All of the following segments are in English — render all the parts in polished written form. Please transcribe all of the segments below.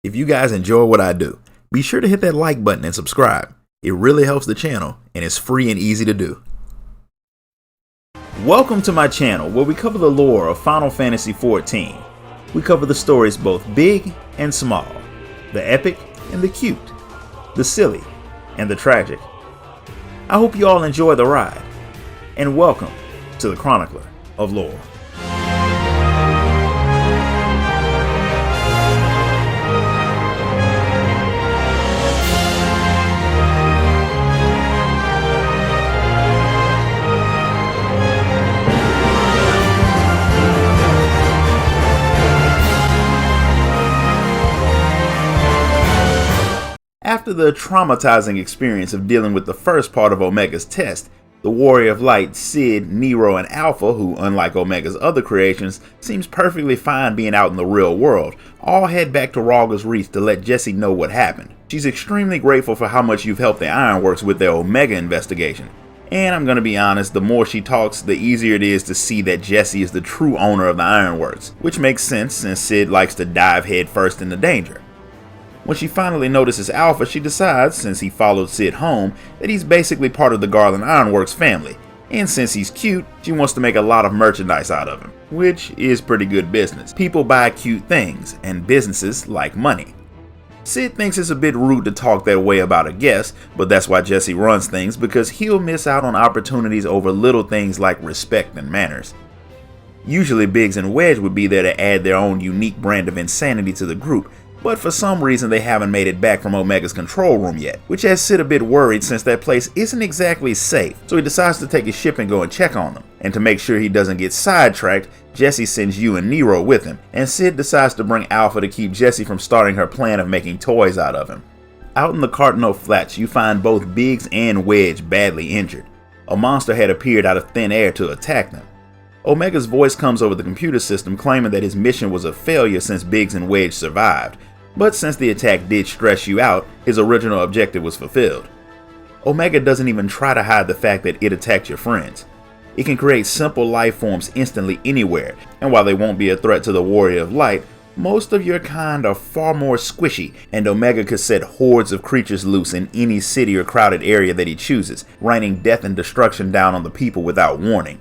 If you guys enjoy what I do, be sure to hit that like button and subscribe. It really helps the channel and it's free and easy to do. Welcome to my channel where we cover the lore of Final Fantasy XIV. We cover the stories both big and small, the epic and the cute, the silly and the tragic. I hope you all enjoy the ride, and welcome to the Chronicler of Lore. After the traumatizing experience of dealing with the first part of Omega's test, the Warrior of Light, Cid, Nero, and Alpha, who unlike Omega's other creations, seems perfectly fine being out in the real world, all head back to Rhalgr's Reach to let Jessie know what happened. She's extremely grateful for how much you've helped the Ironworks with their Omega investigation. And I'm gonna be honest, the more she talks, the easier it is to see that Jessie is the true owner of the Ironworks, which makes sense since Cid likes to dive headfirst into danger. When she finally notices Alpha, she decides, since he followed Cid home, that he's basically part of the Garland Ironworks family, and since he's cute, she wants to make a lot of merchandise out of him, which is pretty good business. People buy cute things, and businesses like money. Cid thinks it's a bit rude to talk that way about a guest, but that's why Jessie runs things, because he'll miss out on opportunities over little things like respect and manners. Usually Biggs and Wedge would be there to add their own unique brand of insanity to the group, but for some reason they haven't made it back from Omega's control room yet, which has Cid a bit worried since that place isn't exactly safe, so he decides to take his ship and go and check on them. And to make sure he doesn't get sidetracked, Jessie sends you and Nero with him, and Cid decides to bring Alpha to keep Jessie from starting her plan of making toys out of him. Out in the Cardinal Flats, you find both Biggs and Wedge badly injured. A monster had appeared out of thin air to attack them. Omega's voice comes over the computer system claiming that his mission was a failure since Biggs and Wedge survived. But since the attack did stress you out, his original objective was fulfilled. Omega doesn't even try to hide the fact that it attacked your friends. It can create simple life forms instantly anywhere, and while they won't be a threat to the Warrior of Light, most of your kind are far more squishy, and Omega could set hordes of creatures loose in any city or crowded area that he chooses, raining death and destruction down on the people without warning.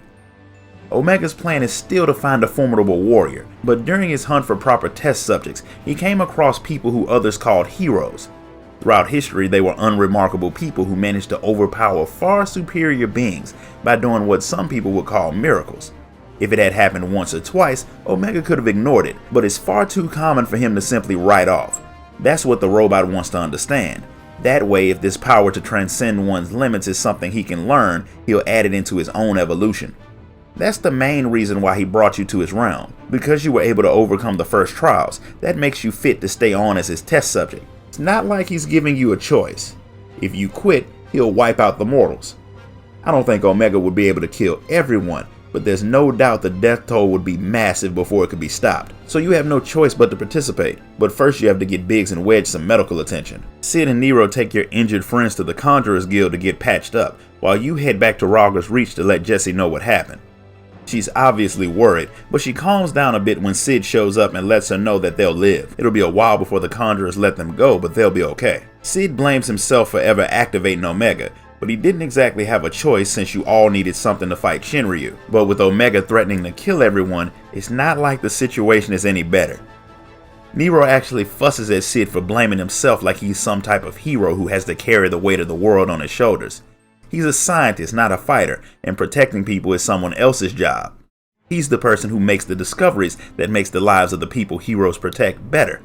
Omega's plan is still to find a formidable warrior, but during his hunt for proper test subjects, he came across people who others called heroes. Throughout history, they were unremarkable people who managed to overpower far superior beings by doing what some people would call miracles. If it had happened once or twice, Omega could have ignored it, but it's far too common for him to simply write off. That's what the robot wants to understand. That way, if this power to transcend one's limits is something he can learn, he'll add it into his own evolution. That's the main reason why he brought you to his realm. Because you were able to overcome the first trials, that makes you fit to stay on as his test subject. It's not like he's giving you a choice. If you quit, he'll wipe out the mortals. I don't think Omega would be able to kill everyone, but there's no doubt the death toll would be massive before it could be stopped. So you have no choice but to participate. But first you have to get Biggs and Wedge some medical attention. Cid and Nero take your injured friends to the Conjurer's Guild to get patched up, while you head back to Rhalgr's Reach to let Jessie know what happened. She's obviously worried, but she calms down a bit when Cid shows up and lets her know that they'll live. It'll be a while before the Conjurers let them go, but they'll be okay. Cid blames himself for ever activating Omega, but he didn't exactly have a choice since you all needed something to fight Shinryu. But with Omega threatening to kill everyone, it's not like the situation is any better. Nero actually fusses at Cid for blaming himself like he's some type of hero who has to carry the weight of the world on his shoulders. He's a scientist, not a fighter, and protecting people is someone else's job. He's the person who makes the discoveries that makes the lives of the people heroes protect better.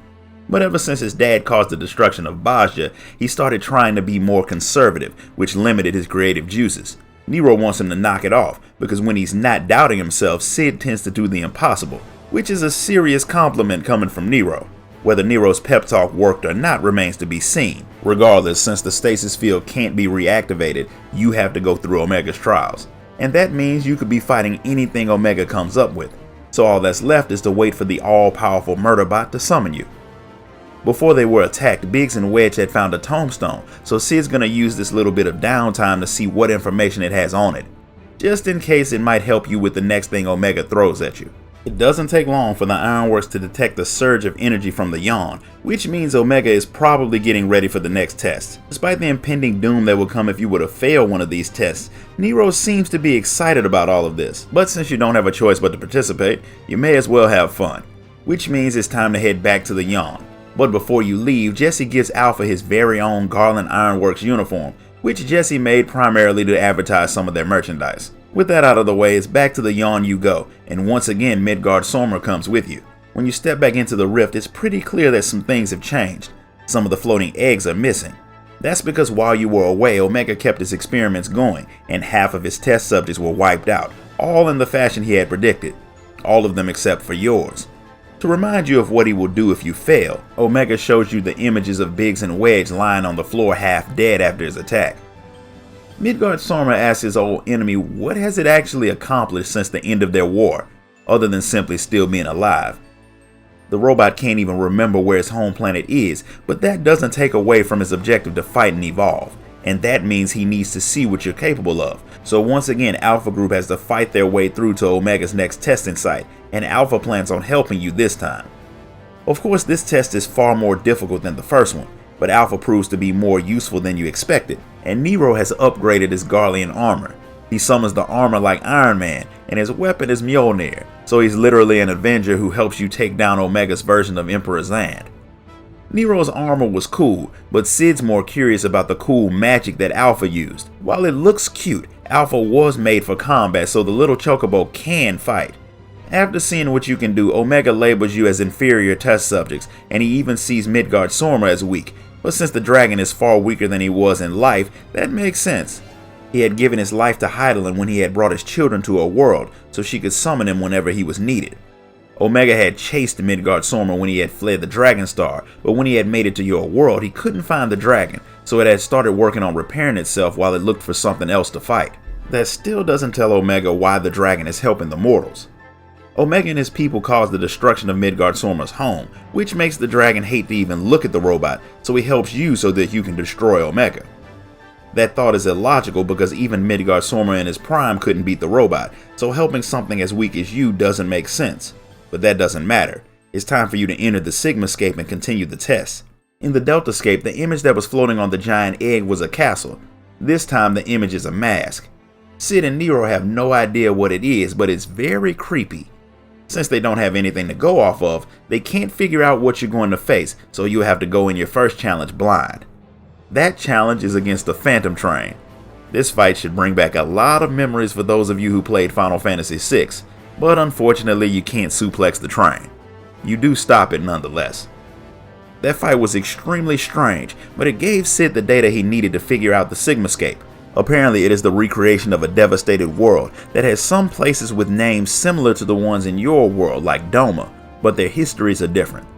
But ever since his dad caused the destruction of Bajra, he started trying to be more conservative, which limited his creative juices. Nero wants him to knock it off, because when he's not doubting himself, Cid tends to do the impossible, which is a serious compliment coming from Nero. Whether Nero's pep talk worked or not remains to be seen. Regardless, since the stasis field can't be reactivated, you have to go through Omega's trials. And that means you could be fighting anything Omega comes up with. So all that's left is to wait for the all-powerful Murderbot to summon you. Before they were attacked, Biggs and Wedge had found a tombstone, so Cid's gonna use this little bit of downtime to see what information it has on it, just in case it might help you with the next thing Omega throws at you. It doesn't take long for the Ironworks to detect a surge of energy from the yawn, which means Omega is probably getting ready for the next test. Despite the impending doom that would come if you were to fail one of these tests, Nero seems to be excited about all of this. But since you don't have a choice but to participate, you may as well have fun. Which means it's time to head back to the yawn. But before you leave, Jesse gives Alpha his very own Garland Ironworks uniform, which Jesse made primarily to advertise some of their merchandise. With that out of the way, it's back to the yawn you go, and once again Midgard-Sormer comes with you. When you step back into the rift, it's pretty clear that some things have changed. Some of the floating eggs are missing. That's because while you were away, Omega kept his experiments going, and half of his test subjects were wiped out, all in the fashion he had predicted. All of them except for yours. To remind you of what he will do if you fail, Omega shows you the images of Biggs and Wedge lying on the floor half dead after his attack. Midgard-Sormer asks his old enemy what has it actually accomplished since the end of their war, other than simply still being alive. The robot can't even remember where his home planet is, but that doesn't take away from his objective to fight and evolve, and that means he needs to see what you're capable of. So once again, Alpha Group has to fight their way through to Omega's next testing site, and Alpha plans on helping you this time. Of course, this test is far more difficult than the first one, but Alpha proves to be more useful than you expected, and Nero has upgraded his Garlean armor. He summons the armor like Iron Man, and his weapon is Mjolnir, so he's literally an Avenger who helps you take down Omega's version of Emperor Zand. Nero's armor was cool, but Sid's more curious about the cool magic that Alpha used. While it looks cute, Alpha was made for combat, so the little chocobo can fight. After seeing what you can do, Omega labels you as inferior test subjects, and he even sees Midgard-Sormer as weak, but since the dragon is far weaker than he was in life, that makes sense. He had given his life to Heidelin when he had brought his children to her world, so she could summon him whenever he was needed. Omega had chased Midgard-Sormer when he had fled the Dragon Star, but when he had made it to your world, he couldn't find the dragon, so it had started working on repairing itself while it looked for something else to fight. That still doesn't tell Omega why the dragon is helping the mortals. Omega and his people caused the destruction of Midgard-Sormer's home, which makes the dragon hate to even look at the robot, so he helps you so that you can destroy Omega. That thought is illogical because even Midgard-Sormer in his prime couldn't beat the robot, so helping something as weak as you doesn't make sense. But that doesn't matter. It's time for you to enter the Sigmascape and continue the test. In the Deltascape, the image that was floating on the giant egg was a castle. This time the image is a mask. Sid and Nero have no idea what it is, but it's very creepy. Since they don't have anything to go off of, they can't figure out what you're going to face, so you'll have to go in your first challenge blind. That challenge is against the Phantom Train. This fight should bring back a lot of memories for those of you who played Final Fantasy VI, but unfortunately you can't suplex the train. You do stop it nonetheless. That fight was extremely strange, but it gave Sid the data he needed to figure out the Sigmascape. Apparently it is the recreation of a devastated world that has some places with names similar to the ones in your world like Doma, but their histories are different.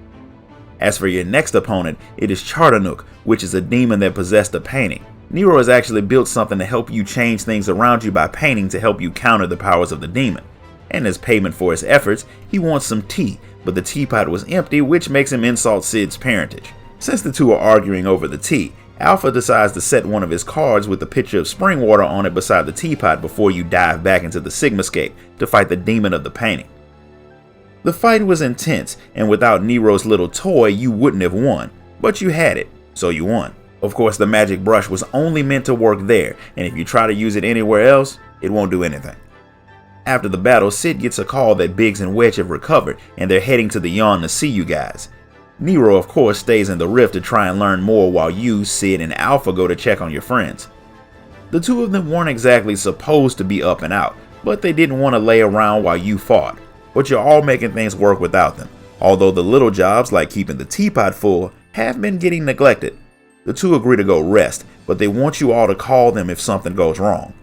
As for your next opponent, it is Chartanuk, which is a demon that possessed a painting. Nero has actually built something to help you change things around you by painting to help you counter the powers of the demon. And as payment for his efforts, he wants some tea, but the teapot was empty, which makes him insult Sid's parentage. Since the two are arguing over the tea, Alpha decides to set one of his cards with a picture of spring water on it beside the teapot before you dive back into the Sigmascape to fight the demon of the painting. The fight was intense, and without Nero's little toy, you wouldn't have won, but you had it, so you won. Of course, the magic brush was only meant to work there, and if you try to use it anywhere else, it won't do anything. After the battle, Sid gets a call that Biggs and Wedge have recovered, and they're heading to the yawn to see you guys. Nero, of course, stays in the rift to try and learn more while you, Sid, and Alpha go to check on your friends. The two of them weren't exactly supposed to be up and out, but they didn't want to lay around while you fought. But you're all making things work without them, although the little jobs like keeping the teapot full have been getting neglected. The two agree to go rest, but they want you all to call them if something goes wrong.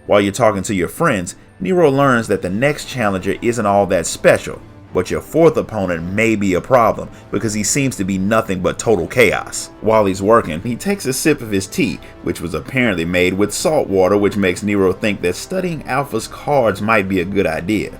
While you're talking to your friends, Nero learns that the next challenger isn't all that special, but your fourth opponent may be a problem because he seems to be nothing but total chaos. While he's working, he takes a sip of his tea, which was apparently made with salt water, which makes Nero think that studying Alpha's cards might be a good idea.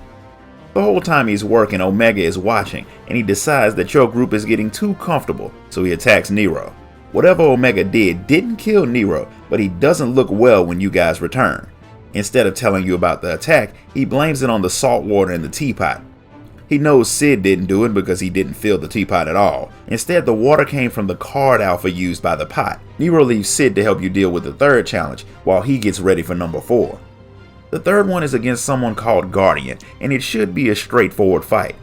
The whole time he's working, Omega is watching, and he decides that your group is getting too comfortable, so he attacks Nero. Whatever Omega didn't kill Nero, but he doesn't look well when you guys return. Instead of telling you about the attack, he blames it on the salt water in the teapot. He knows Sid didn't do it because he didn't fill the teapot at all. Instead, the water came from the card alpha used by the pot. Nero leaves Sid to help you deal with the third challenge while he gets ready for number 4. The third one is against someone called Guardian, and it should be a straightforward fight.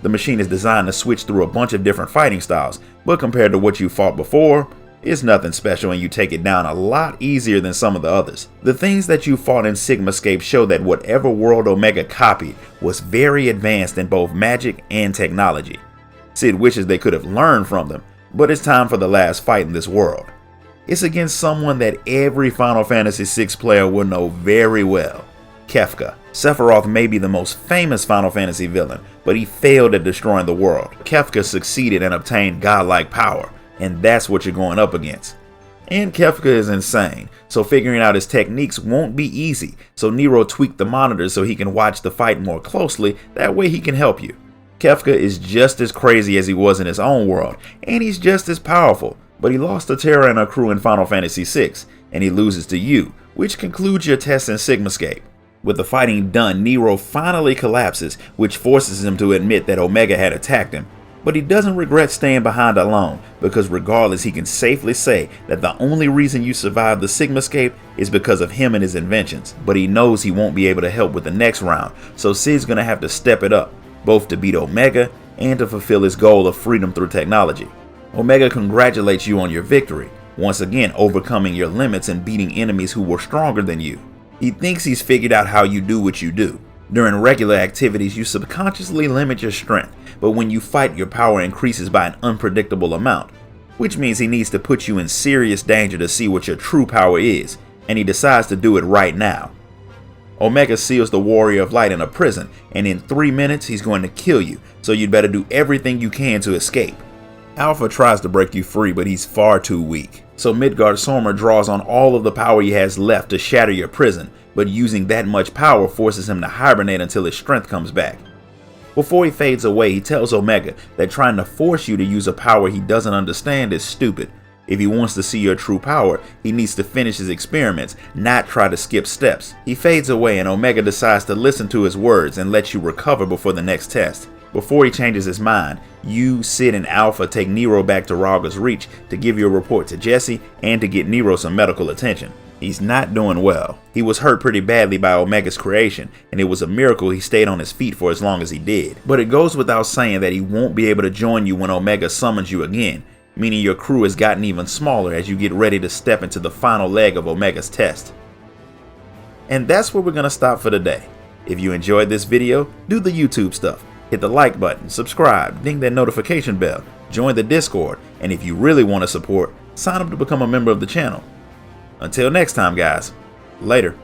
The machine is designed to switch through a bunch of different fighting styles, but compared to what you fought before, it's nothing special and you take it down a lot easier than some of the others. The things that you fought in Sigmascape show that whatever world Omega copied was very advanced in both magic and technology. Sid wishes they could have learned from them, but it's time for the last fight in this world. It's against someone that every Final Fantasy VI player will know very well, Kefka. Sephiroth may be the most famous Final Fantasy villain, but he failed at destroying the world. Kefka succeeded and obtained godlike power, and that's what you're going up against. And Kefka is insane, so figuring out his techniques won't be easy, so Nero tweaked the monitors so he can watch the fight more closely, that way he can help you. Kefka is just as crazy as he was in his own world, and he's just as powerful, but he lost to Terra and her crew in Final Fantasy VI, and he loses to you, which concludes your test in Sigmascape. With the fighting done, Nero finally collapses, which forces him to admit that Omega had attacked him. But he doesn't regret staying behind alone, because regardless he can safely say that the only reason you survived the Sigmascape is because of him and his inventions. But he knows he won't be able to help with the next round, so Sid's gonna have to step it up, both to beat Omega and to fulfill his goal of freedom through technology. Omega congratulates you on your victory, once again overcoming your limits and beating enemies who were stronger than you. He thinks he's figured out how you do what you do. During regular activities, you subconsciously limit your strength, but when you fight, your power increases by an unpredictable amount, which means he needs to put you in serious danger to see what your true power is, and he decides to do it right now. Omega seals the Warrior of Light in a prison, and in 3 minutes he's going to kill you, so you'd better do everything you can to escape. Alpha tries to break you free, but he's far too weak, so Midgard Sormer draws on all of the power he has left to shatter your prison, but using that much power forces him to hibernate until his strength comes back. Before he fades away, he tells Omega that trying to force you to use a power he doesn't understand is stupid. If he wants to see your true power, he needs to finish his experiments, not try to skip steps. He fades away and Omega decides to listen to his words and let you recover before the next test. Before he changes his mind, you, Sid, and Alpha take Nero back to Raga's Reach to give you a report to Jesse and to get Nero some medical attention. He's not doing well. He was hurt pretty badly by Omega's creation, and it was a miracle he stayed on his feet for as long as he did. But it goes without saying that he won't be able to join you when Omega summons you again, meaning your crew has gotten even smaller as you get ready to step into the final leg of Omega's test. And that's where we're going to stop for today. If you enjoyed this video, do the YouTube stuff. Hit the like button, subscribe, ding that notification bell, join the Discord, and if you really want to support, sign up to become a member of the channel. Until next time, guys. Later.